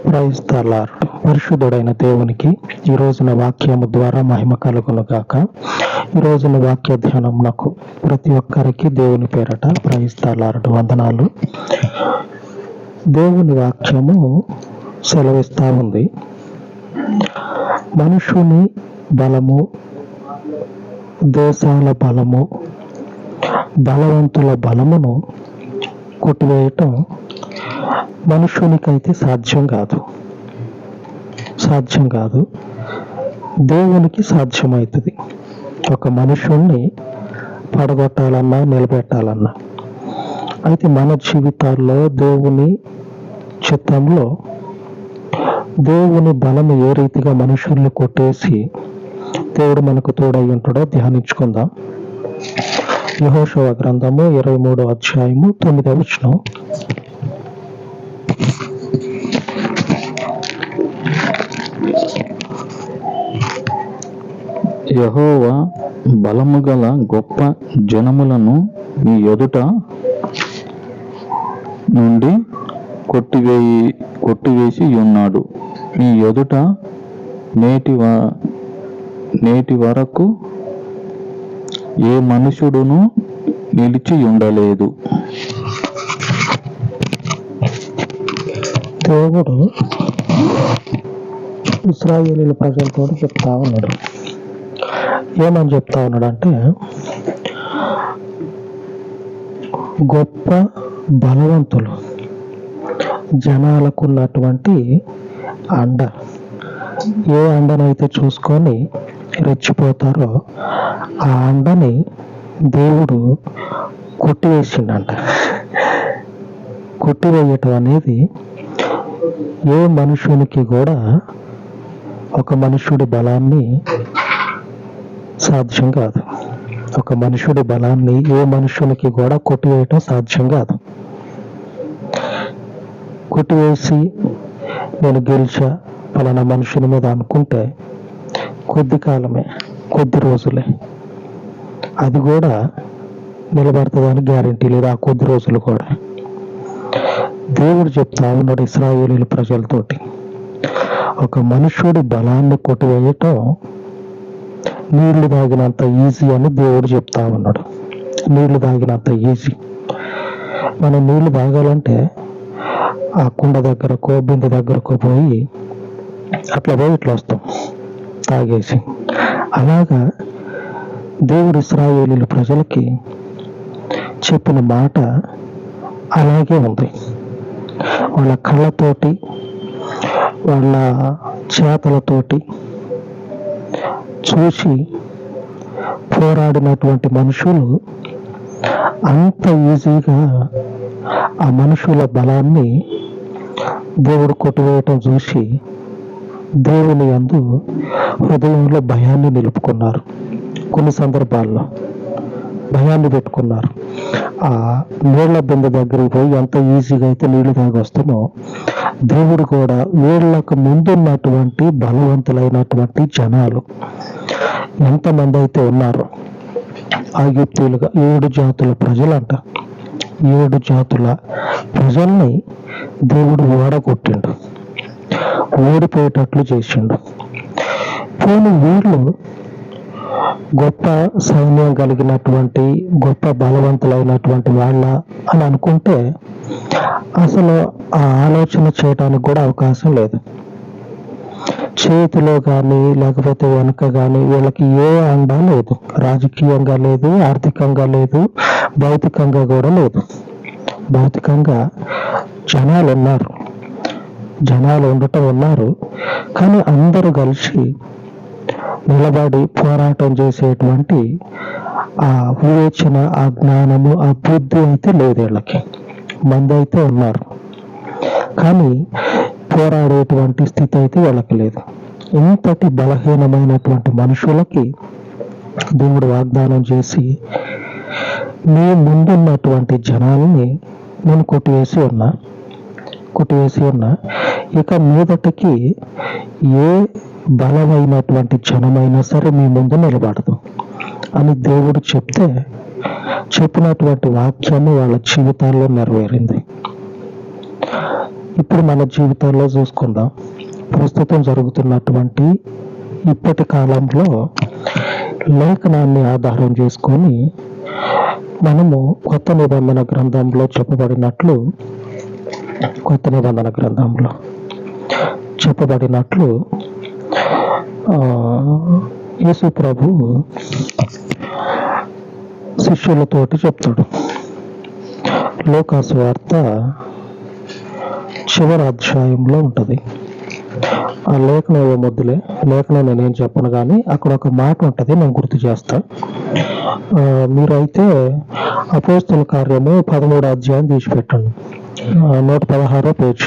Praise the lord. పరిశుద్ధుడైన దేవునికి ఈ రోజున వాక్యము ద్వారా మహిమ కలుగును గాక. ఈ రోజున వాక్య ధ్యానమునకు ప్రతి ఒక్కరికి దేవుని పేరట ప్రైజ్ ద లార్డ్ వందనాలు. దేవుని వాక్యము సెలవిస్తా ఉంది, మనుషుని బలము, దేశాల బలము, బలవంతుల బలమును కొట్టివేయటం మనుషునికైతే సాధ్యం కాదు. దేవునికి సాధ్యమవుతుంది. ఒక మనుషుణ్ణి పడగొట్టాలన్నా నిలబెట్టాలన్నా. అయితే మన జీవితాల్లో దేవుని చిత్తంలో దేవుని బలము ఏ రీతిగా మనుషుల్ని కొట్టేసి దేవుడు మనకు తోడై ఉంటాడో ధ్యానించుకుందాం. యెహోషువ గ్రంథము 23వ అధ్యాయము 9వ వచనం. యెహోవా బలము గల గొప్ప జనములను మీ ఎదుట నుండి కొట్టివేసి ఉన్నాడు. మీ ఎదుట నేటి వరకు ఏ మనుషుడును నిలిచి ఉండలేదు. దేవుడు ఇశ్రాయేలీయుల ప్రజలతో చెప్తా ఉన్నాడు. ఏమని చెప్తా ఉన్నాడంటే, గొప్ప బలవంతులు జనాలకు ఉన్నటువంటి అండ, ఏ అండనైతే చూసుకొని రెచ్చిపోతారో ఆ అండని దేవుడు కొట్టివేసిండంట. కొట్టివేయటం అనేది ఏ మనుషునికి కూడా, ఒక మనుషుడి బలాన్ని సాధ్యం కాదు. ఒక మనుషుడి బలాన్ని ఏ మనుషునికి కూడా కొట్టివేయటం సాధ్యం కాదు. కొట్టివేసి నేను గెలిచా పలానా మనుషుని మీద అనుకుంటే కొద్ది కాలమే, కొద్ది రోజులే. అది కూడా నిలబడుతుందని గ్యారెంటీ లేదు. ఆ కొద్ది రోజులు కూడా దేవుడు చెప్తా ఉన్నాడు ఇశ్రాయేలీయుల ప్రజలతోటి, ఒక మనుషుడి బలాన్ని కొట్టివేయటం నీళ్లు తాగినంత ఈజీ అని దేవుడు చెప్తా ఉన్నాడు. నీళ్లు తాగినంత ఈజీ. మనం నీళ్లు తాగాలంటే ఆ కుండ దగ్గరకో బిందె దగ్గరకో పోయి అట్లా పోయి ఇట్లా వస్తాం తాగేసి. అలాగా దేవుడు ఇశ్రాయేలీయుల ప్రజలకి చెప్పిన మాట అలాగే ఉంది. వాళ్ళ కళ్ళతోటి, వాళ్ళ చేతలతోటి చూసి పోరాడినటువంటి మనుషులు అంత ఈజీగా ఆ మనుషుల బలాన్ని దేవుడు కొట్టివేయటం చూసి దేవుని యందు హృదయంలో భయాన్ని నిలుపుకున్నారు. కొన్ని సందర్భాల్లో భయాన్ని పెట్టుకున్నారు. ఆ నీళ్ల బిందె దగ్గరికి పోయి ఎంత ఈజీగా అయితే నీళ్లు తాగి వస్తామో, దేవుడు కూడా వీళ్ళకు ముందున్నటువంటి బలవంతులైనటువంటి జనాలు ఎంతమంది అయితే ఉన్నారో, ఐగుప్తీయులుగా 7 జాతుల ప్రజలంట, 7 జాతుల ప్రజల్ని దేవుడు ఓడగొట్టిండు, ఓడిపోయేటట్లు చేసిండు. పోనీ వీళ్ళు గొప్ప సైన్యం కలిగినటువంటి, గొప్ప బలవంతులైనటువంటి వాళ్ళ అని అనుకుంటే అసలు ఆ ఆలోచన చేయడానికి కూడా అవకాశం లేదు. చేతిలో కానీ లేకపోతే వెనుక కానీ వీళ్ళకి ఏ అండ లేదు. రాజకీయంగా లేదు, ఆర్థికంగా లేదు, భౌతికంగా కూడా లేదు. భౌతికంగా జనాలు ఉన్నారు, జనాలు ఉండటం ఉన్నారు. కానీ అందరూ కలిసి నిలబడి పోరాటం చేసేటువంటి ఆ వివేచన, ఆ జ్ఞానము, ఆ బుద్ధి అయితే లేదు వీళ్ళకి. మంది అయితే ఉన్నారు కానీ పోరాడేటువంటి స్థితి అయితే వీళ్ళకి లేదు. ఇంతటి బలహీనమైనటువంటి మనుషులకి దేవుడు వాగ్దానం చేసి, మీ ముందున్నటువంటి జనాల్ని నేను కొట్టివేసి ఉన్నా, ఇక మీదటికి ఏ బలమైనటువంటి జనమైనా సరే మీ ముందు నిలబడదు అని దేవుడు చెప్తే, చెప్పినటువంటి వాక్యాన్ని వాళ్ళ జీవితాల్లో నెరవేరింది. ఇప్పుడు మన జీవితాల్లో చూసుకుందాం. ప్రస్తుతం జరుగుతున్నటువంటి ఇప్పటి కాలంలో లేఖనాన్ని ఆధారం చేసుకొని మనము కొత్త నిబంధన గ్రంథంలో చెప్పబడినట్లు యేసు ప్రభు శిష్యులతోటి చెప్తాడు. లూకాసు వార్త చివరి అధ్యాయంలో ఉంటుంది. ఆ లేఖనం మొద్దులే, లేఖనం నేనేం చెప్పను, కానీ అక్కడ ఒక మాట ఉంటుంది, నేను గుర్తు చేస్తా. మీరైతే అపోస్తుల కార్యము 13వ అధ్యాయం తీసిపెట్టండి. 116వ పేజ్,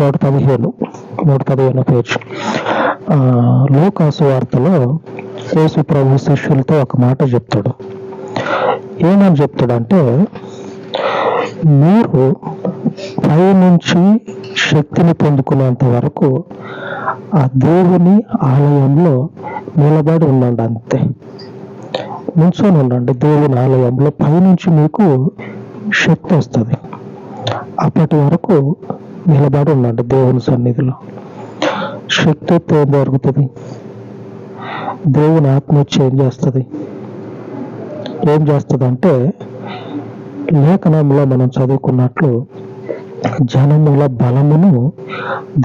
115వ పేజ్. లూకాసు వార్తలో యేసు ప్రభు శిష్యులతో ఒక మాట చెప్తాడు. ఏమని చెప్తాడంటే, మీరు పై నుంచి శక్తిని పొందుకునేంత వరకు ఆ దేవుని ఆలయంలో నిలబడి ఉండండి, అంతే. నుంచొని ఉండండి దేవుని ఆలయంలో, పైనుంచి మీకు శక్తి వస్తుంది. అప్పటి వరకు నిలబడి ఉండండి దేవుని సన్నిధిలో. శక్తి వస్తే ఏం జరుగుతుంది? దేవుని ఆత్మ వచ్చి ఏం చేస్తుంది అంటే, లేఖనంలో మనం చదువుకున్నట్లు జనముల బలమును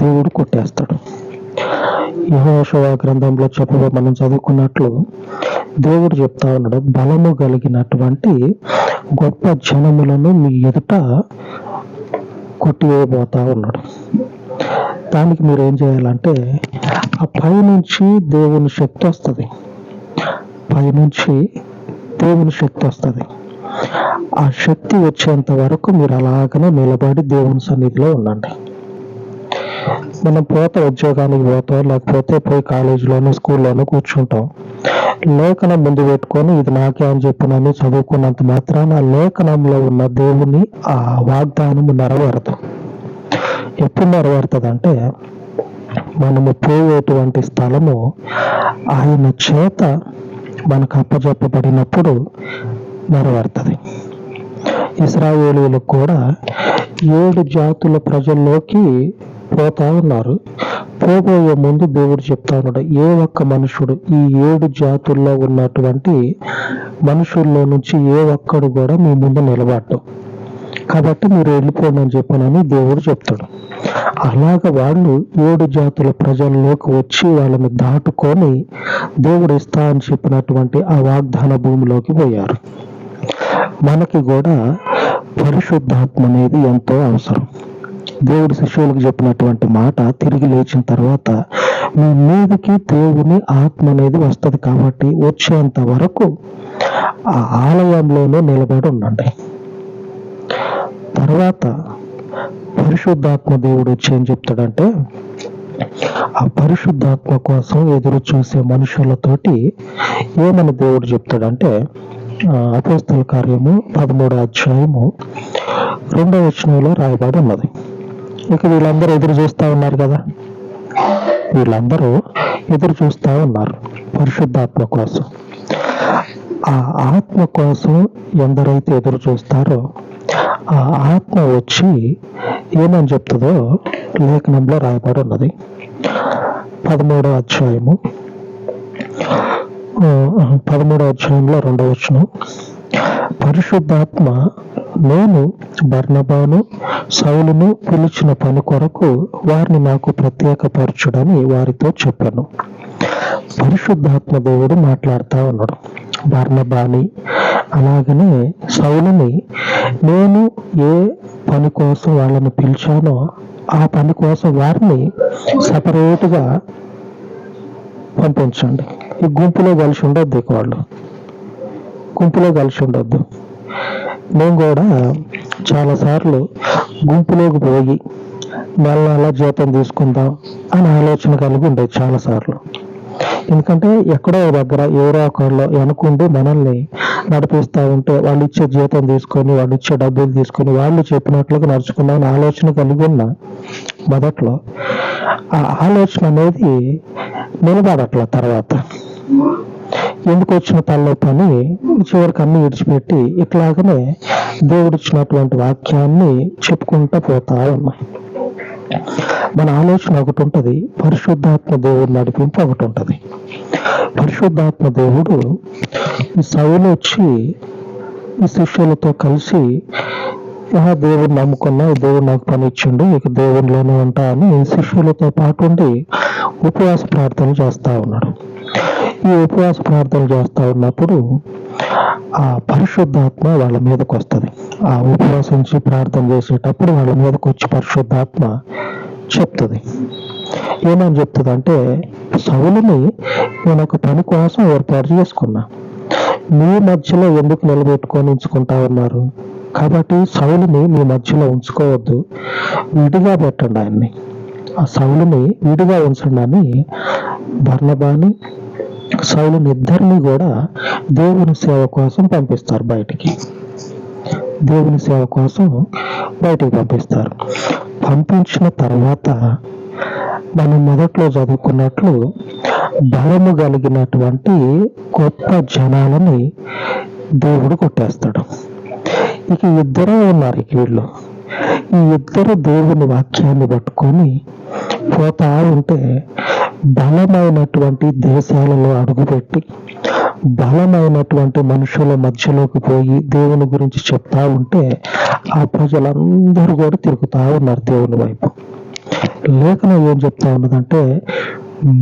దేవుడు కొట్టేస్తాడు. యెహోషువ గ్రంథంలో మనం చదువుకున్నట్లు దేవుడు చెప్తా ఉన్నాడు, బలము కలిగినటువంటి గొప్ప జనములను మీ ఎదుట కొట్టివేయబోతా ఉన్నాడు. దానికి మీరు ఏం చేయాలంటే, ఆ పైనుంచి దేవుని శక్తి వస్తుంది. ఆ శక్తి వచ్చేంత వరకు మీరు అలాగనే నిలబడి దేవుని సన్నిధిలో ఉండండి. మనం ఉద్యోగానికి పోతాం, లేకపోతే పోయి కాలేజీలోనో స్కూల్లోనో కూర్చుంటాం. లేఖనం ముందు పెట్టుకొని ఇది నాకే అని చెప్పినని చదువుకున్నంత మాత్రాన లేఖనంలో ఉన్న దేవుని ఆ వాగ్దానము నెరవేరదు. ఎప్పుడు నెరవేరుతుంది అంటే, మనము పోయేటువంటి స్థలము ఆయన చేత మనకు అప్పజెప్పబడినప్పుడు నెరవేరుతుంది. ఇశ్రాయేలీయులకు కూడా 7 జాతుల ప్రజల్లోకి పోతా ఉన్నారు. పోబోయే ముందు దేవుడు చెప్తా ఉన్నాడు, ఏ ఒక్క మనుషుడు ఈ 7 జాతుల్లో ఉన్నటువంటి మనుషుల్లో నుంచి ఏ ఒక్కడు కూడా మీ ముందు నిలబడ్డు, కాబట్టి మీరు వెళ్ళిపోండి అని చెప్పానని దేవుడు చెప్తాడు. అలాగ వాళ్ళు 7 జాతుల ప్రజల్లోకి వచ్చి వాళ్ళని దాటుకొని దేవుడు ఇస్తా అని చెప్పినటువంటి ఆ వాగ్దాన భూమిలోకి పోయారు. మనకి కూడా పరిశుద్ధాత్మ అనేది ఎంతో అవసరం. దేవుడు శిష్యులకు చెప్పినటువంటి మాట, తిరిగి లేచిన తర్వాత మీ మీదకి దేవుని ఆత్మ అనేది వస్తుంది, కాబట్టి వచ్చేంత వరకు ఆ ఆలయంలోనే నిలబడి ఉండండి. తర్వాత పరిశుద్ధాత్మ దేవుడు వచ్చి ఏం చెప్తాడంటే, ఆ పరిశుద్ధాత్మ కోసం ఎదురు చూసే మనుషులతోటి ఏమని దేవుడు చెప్తాడంటే, అపోస్తల కార్యము 13వ అధ్యాయము 2వ వచనంలో రాయబడి ఉన్నది. ఇక వీళ్ళందరూ ఎదురు చూస్తా ఉన్నారు కదా, పరిశుద్ధాత్మ కోసం. ఆ ఆత్మ కోసం ఎందరైతే ఎదురు చూస్తారో ఆ ఆత్మ వచ్చి ఏమని చెప్తుందో లేఖనంలో రాయబడి ఉన్నది. 13వ అధ్యాయంలో 2వ వచనం, పరిశుద్ధాత్మ నేను బర్నబాను సౌలును పిలిచిన పని కొరకు వారిని నాకు ప్రత్యేకపరచుడని వారితో చెప్పాను. పరిశుద్ధాత్మ దేవుడు మాట్లాడుతూ ఉన్నాడు. బర్నబాని అలాగనే సౌలుని నేను ఏ పని కోసం వాళ్ళని పిలిచానో ఆ పని కోసం వారిని సపరేట్గా పంపించండి. ఈ గుంపులో కలిసి ఉండొద్దు, గుంపులో కలిసి ఉండొద్దు. నేను కూడా చాలాసార్లు గుంపులోకి పోయి నెల జీతం తీసుకుందాం అని ఆలోచన కలిగి ఉండేది చాలాసార్లు. ఎందుకంటే ఎక్కడో దగ్గర ఎవరో ఒకళ్ళు వెనుకుండి మనల్ని నడిపిస్తూ ఉంటే వాళ్ళు ఇచ్చే జీతం తీసుకొని, వాళ్ళు ఇచ్చే డబ్బులు తీసుకొని వాళ్ళు చెప్పినట్లుగా నడుచుకుందామని ఆలోచన కలిగి ఉన్న మొదట్లో ఆ ఆలోచన అనేది నిలబడట్ల. తర్వాత ఎందుకు వచ్చిన తల్లో పని చివరికి అన్ని విడిచిపెట్టి ఇట్లాగనే దేవుడిచ్చినటువంటి వాక్యాన్ని చెప్పుకుంటూ పోతా ఉన్నాయి. మన ఆలోచన ఒకటి ఉంటుంది, పరిశుద్ధాత్మ దేవుడు నడిపింపు ఒకటి ఉంటుంది. పరిశుద్ధాత్మ దేవుడు ఈ సౌలు వచ్చి ఈ శిష్యులతో కలిసి దేవుడు నమ్ముకున్నా, దేవుడు నాకు పని ఇచ్చిండు, ఇక దేవుడిలోనే ఉంటా అని శిష్యులతో పాటు ఉండి ఉపవాస ప్రార్థనలు చేస్తా ఉన్నాడు. ఈ ఉపవాస ప్రార్థనలు చేస్తా ఉన్నప్పుడు ఆ పరిశుద్ధాత్మ వాళ్ళ మీదకి వస్తుంది. ఆ ఉపవాసించి ప్రార్థన చేసేటప్పుడు వాళ్ళ మీదకి వచ్చి పరిశుద్ధాత్మ చెప్తుంది. ఏమని చెప్తుంది అంటే, సౌలుని నేను ఒక పని కోసం ఏర్పాటు చేసుకున్నా, మీ మధ్యలో ఎందుకు నిలబెట్టుకొని ఉంచుకుంటా ఉన్నారు? కాబట్టి సౌలుని మీ మధ్యలో ఉంచుకోవద్దు, విడిగా పెట్టండి ఆయన్ని, ఆ సౌలుని విడిగా ఉంచండి అని బర్నబాని సౌలుని ఇద్దరిని కూడా దేవుని సేవ కోసం పంపిస్తారు. దేవుని సేవ కోసం బయటికి పంపిస్తారు. పంపించిన తర్వాత మనం మొదట్లో చదువుకున్నట్లు బలము కలిగినటువంటి గొప్ప జనాలని దేవుడు కొట్టేస్తాడు. ఇక ఇద్దరే ఉన్నారు వీళ్ళు. ఈ ఇద్దరు దేవుని వాక్యాన్ని పట్టుకొని పోతా ఉంటే బలమైనటువంటి దేశాలలో అడుగుపెట్టి బలమైనటువంటి మనుషుల మధ్యలోకి పోయి దేవుని గురించి చెప్తా ఉంటే ఆ ప్రజలందరూ కూడా తిరుగుతా ఉన్నారు దేవుని వైపు. లేఖనం ఏం చెప్తా ఉన్నదంటే,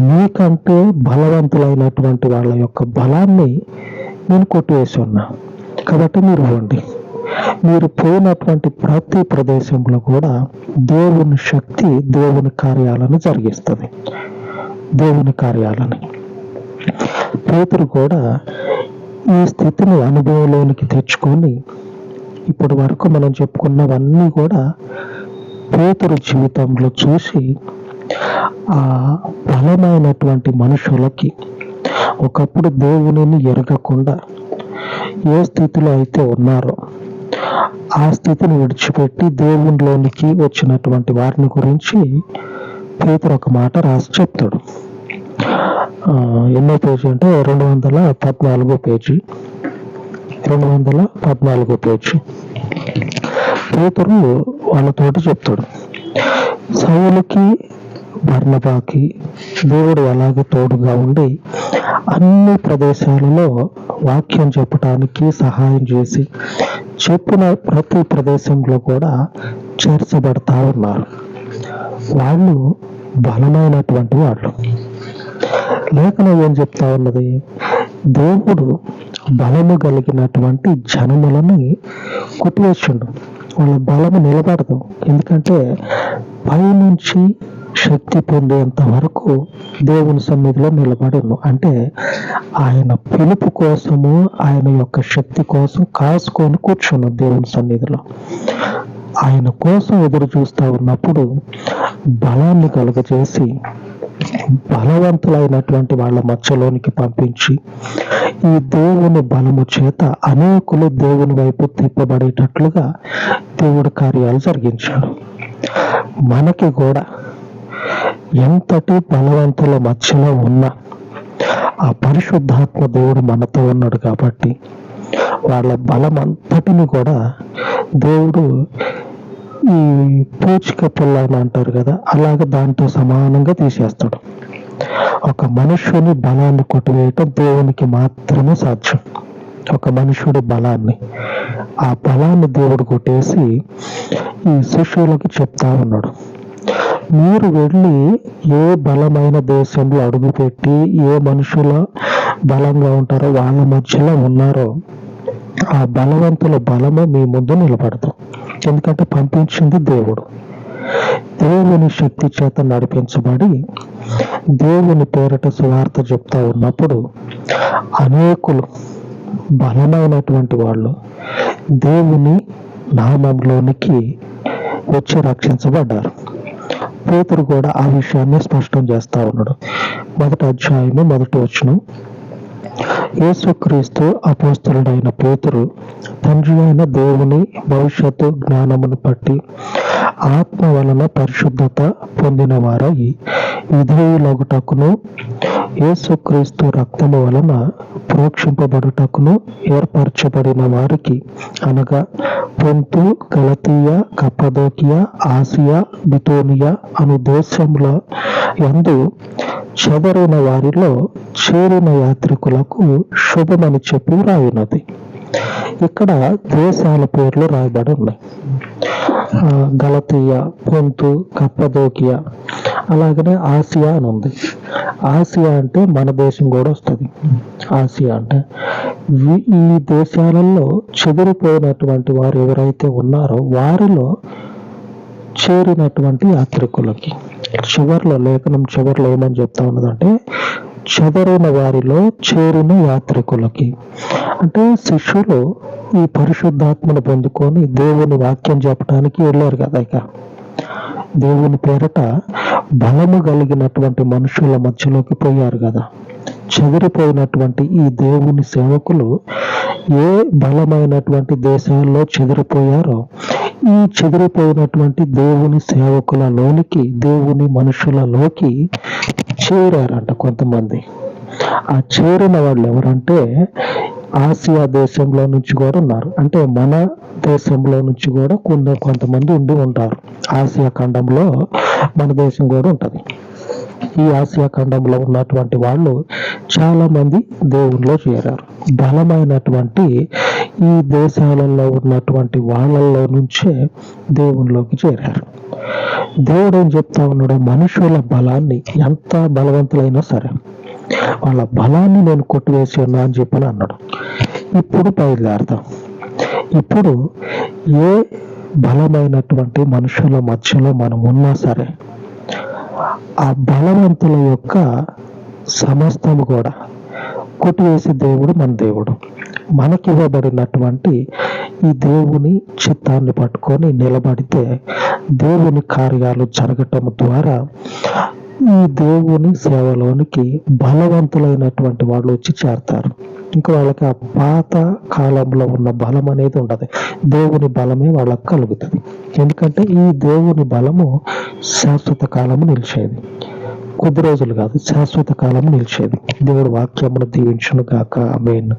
మీకంటే బలవంతులైనటువంటి వాళ్ళ యొక్క బలాన్ని నేను కొట్టివేసి ఉన్నా, కాబట్టి మీరు ఇవ్వండి. మీరు పోయినటువంటి ప్రతి ప్రదేశంలో కూడా దేవుని శక్తి దేవుని కార్యాలను జరిగిస్తుంది. దేవుని కార్యాలని పేతురు కూడా ఈ స్థితిని అనుభవంలోనికి తెచ్చుకొని, ఇప్పటి వరకు మనం చెప్పుకున్నవన్నీ కూడా పేతురు జీవితంలో చూసి ఆ బలమైనటువంటి మనుషులకి ఒకప్పుడు దేవునిని ఎరగకుండా ఏ స్థితిలో అయితే ఉన్నారో ఆ స్థితిని విడిచిపెట్టి దేవునిలోనికి వచ్చినటువంటి వారిని గురించి పేతురు ఒక మాట రాసి చెప్తాడు. ఎన్నో పేజీ అంటే 214 పేజీ. 214 పేజీ. పేతురు వాళ్ళతోటి చెప్తాడు, సౌలుకి బర్నబాకి దేవుడు ఎలాగ తోడుగా ఉండి అన్ని ప్రదేశాలలో వాక్యం చెప్పడానికి సహాయం చేసి చెప్పిన ప్రతి ప్రదేశంలో కూడా చేర్చబడతా ఉన్నారు. వాళ్ళు బలమైనటువంటి వాళ్ళు. లేఖనం ఏం చెప్తా ఉన్నది, దేవుడు బలము కలిగినటువంటి జనములని కొట్టివేసిండు. వాళ్ళ బలము నిలబడదు. ఎందుకంటే పైనుంచి శక్తి పొందేంత వరకు దేవుని సన్నిధిలో నిలబడను. అంటే ఆయన పిలుపు కోసము, ఆయన యొక్క శక్తి కోసం కాసుకొని కూర్చున్నాం దేవుని సన్నిధిలో. ఆయన కోసం ఎదురు చూస్తూ ఉన్నప్పుడు బలాన్ని కలుగజేసి బలవంతులైనటువంటి వాళ్ళ మధ్యలోనికి పంపించి ఈ దేవుని బలము చేత అనేకులు దేవుని వైపు తిప్పబడేటట్లుగా దేవుడు కార్యాలు జరిగించాడు. మనకి కూడా ఎంతటి బలవంతుల మధ్యలో ఉన్నా ఆ పరిశుద్ధాత్మ దేవుడు మనతో ఉన్నాడు కాబట్టి వాళ్ళ బలం అంతటిని కూడా దేవుడు ఈ పూచిక పుల్ల అని అంటారు కదా, అలాగే దాంతో సమానంగా తీసేస్తాడు. ఒక మనుష్యుని బలాన్ని కొట్టివేయటం దేవునికి మాత్రమే సాధ్యం. ఒక మనుషుడి బలాన్ని, ఆ బలాన్ని దేవుడు కొట్టేసి ఈ శిష్యులకి చెప్తా ఉన్నాడు, మీరు వెళ్ళి ఏ బలమైన దేశంలో అడుగుపెట్టి ఏ మనుషుల బలంగా ఉంటారో వాళ్ళ మధ్యలో ఉన్నారో ఆ బలవంతుల బలము మీ ముందు నిలబడదు. ఎందుకంటే పంపించింది దేవుడు. దేవుని శక్తి చేత నడిపించబడి దేవుని పేరట సువార్త చెప్తా ఉన్నప్పుడు అనేకులు బలమైనటువంటి వాళ్ళు దేవుని నామంలోనికి వచ్చి రక్షించబడ్డారు. పేతురు కూడా ఆ విషయాన్ని స్పష్టం చేస్తా ఉన్నాడు. 1వ అధ్యాయము 1వ వచనం, యేసుక్రీస్తు అపోస్తలుడైన పేతురు తండ్రి అయిన దేవుని భవిష్యత్తు జ్ఞానమును బట్టి ఆత్మ వలన పరిశుద్ధత పొందిన వారై విధేయులగుటకును యేసుక్రీస్తు రక్తము వలన ప్రోక్షింపబడుటకును ఏర్పరచబడిన వారికి, అనగా పొంతు, గలతీయ, కప్పదోకియ, ఆసియా, బితూనియా అను దేశముల యందు చెదరిన వారిలో చేరిన యాత్రికులకు శుభమని చెప్పి రాయున్నది. ఇక్కడ దేశాల పేర్లు రాయబడి ఉన్నాయి. గలతీయ, పొంతు, కప్పదోకియా, అలాగనే ఆసియా అని ఉంది. ఆసియా అంటే మన దేశం కూడా వస్తుంది. ఆసియా అంటే ఈ దేశాలలో చెదిరిపోయినటువంటి వారు ఎవరైతే ఉన్నారో వారిలో చేరినటువంటి యాత్రికులకి, లేఖనం చివరిలో ఏమని చెప్తా ఉన్నదంటే చెదరిన వారిలో చేరిన యాత్రికులకి. అంటే శిష్యులు ఈ పరిశుద్ధాత్మను పొందుకొని దేవుని వాక్యం చెప్పడానికి వెళ్ళారు కదా. ఇక దేవుని పేరట బలము కలిగినటువంటి మనుషుల మధ్యలోకి పోయారు కదా. చెదిరిపోయినటువంటి ఈ దేవుని సేవకులు ఏ బలమైనటువంటి దేశాల్లో చెదిరిపోయారో ఈ చెదిరిపోయినటువంటి దేవుని సేవకులలోనికి, దేవుని మనుషులలోకి చేరారంట కొంతమంది. ఆ చేరిన వాళ్ళు ఎవరంటే ఆసియా దేశంలో నుంచి కూడా ఉన్నారు. అంటే మన దేశంలో నుంచి కూడా కొంతమంది ఉండి ఉంటారు. ఆసియా ఖండంలో మన దేశం కూడా ఉంటుంది. ఈ ఆసియా ఖండంలో ఉన్నటువంటి వాళ్ళు చాలా మంది దేవునిలో చేరారు. బలమైనటువంటి ఈ దేశాలలో ఉన్నటువంటి వాళ్ళల్లో నుంచే దేవునిలోకి చేరారు. దేవుడు ఏం చెప్తా ఉన్నాడు? మనుషుల బలాన్ని, ఎంత బలవంతులైనా సరే వాళ్ళ బలాన్ని నేను కొట్టివేసి ఉన్నా అని చెప్పని అన్నాడు. ఇప్పుడు బయలుదేరదాం. ఇప్పుడు ఏ బలమైనటువంటి మనుషుల మధ్యలో మనం ఉన్నా సరే ఆ బలవంతుల యొక్క సమస్తము కూడా కొట్టివేసే దేవుడు మన దేవుడు. మనకివ్వబడినటువంటి ఈ దేవుని చిత్తాన్ని పట్టుకొని నిలబడితే దేవుని కార్యాలు జరగటం ద్వారా ఈ దేవుని సేవలోనికి బలవంతులైనటువంటి వాళ్ళు వచ్చి చేరతారు. ఇంకా వాళ్ళకి ఆ పాత కాలంలో ఉన్న బలం అనేది ఉండదు. దేవుని బలమే వాళ్ళకి కలుగుతుంది. ఎందుకంటే ఈ దేవుని బలము శాశ్వత కాలము నిలిచేది, కొద్ది రోజులు కాదు, శాశ్వత కాలము నిలిచేది. దేవుడు వాక్యమును దీవించును గాక. ఆమేన్.